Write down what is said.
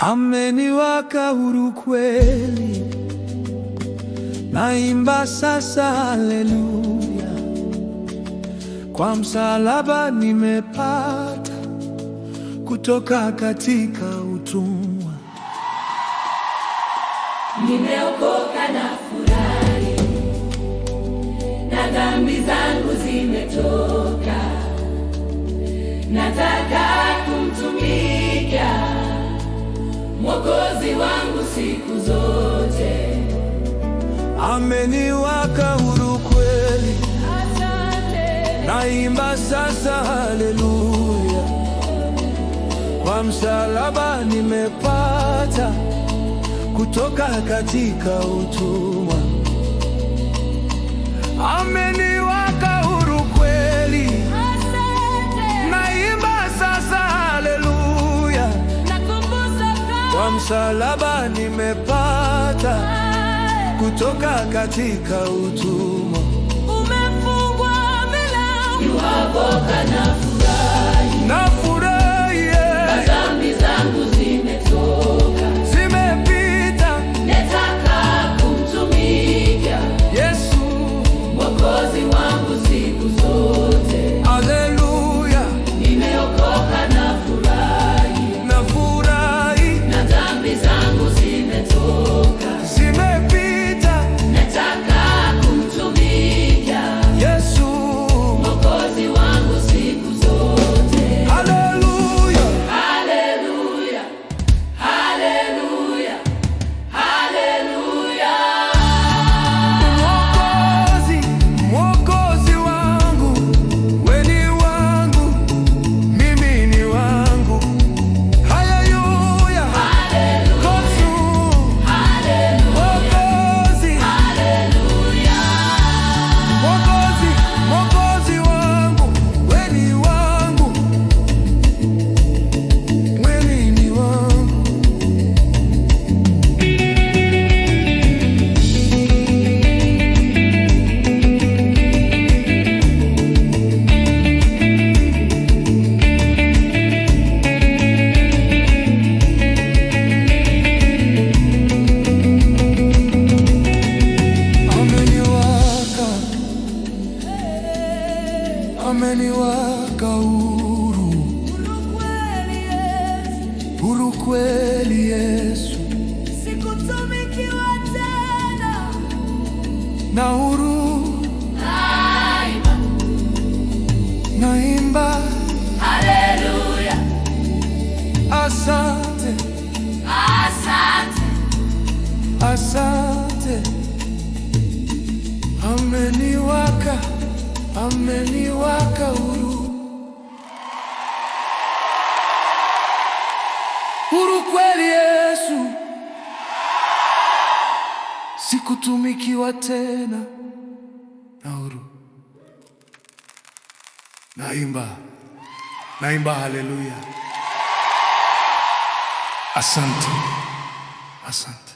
Ameniweka huru kweli, naimba sasa haleluya. Kwa msalaba nimepata kutoka katika utumwa. Nimeokoka na furahi, na dhambi zangu zimetoka. Nataka kumtumikia Mwokozi wangu siku zote. Ameniweka huru kweli, Asante. naimba sasa haleluya. Kwa msalaba nimepata kutoka katika utumwa. Ameniweka huru kweli, Asante. naimba sasa haleluya. Kwa msalaba nimepata kutoka katika utumwa. Umefungwa milango, nimeokoka na furahi, Nafurahi, na dhambi zangu zimetoka. zimepita. Nataka kumtumikia Yesu Mwokozi wangu siku zote. haleluya. Nimeokoka na furahi, Nafurahi, na dhambi zangu zimetoka. zimepita. Nataka kumtumikia Yesu Mwokozi wangu siku zote. haleluya. Haleluya, haleluya, haleluya. Mwokozi, Mwokozi wangu, we ni wangu, mimi ni wangu. Haleluya, Yesu Mwokozi, Mwokozi, Mwokozi wangu, we ni wangu, we ni wangu. Ameniweka huru, huru kweli Yesu, Sikutumikiwa tena, na huru naimba haleluya. asante, Asante. asante. Ameniweka huru, huru kweli Yesu, sikutumikiwa tena, na huru naimba haleluya. Asante, asante.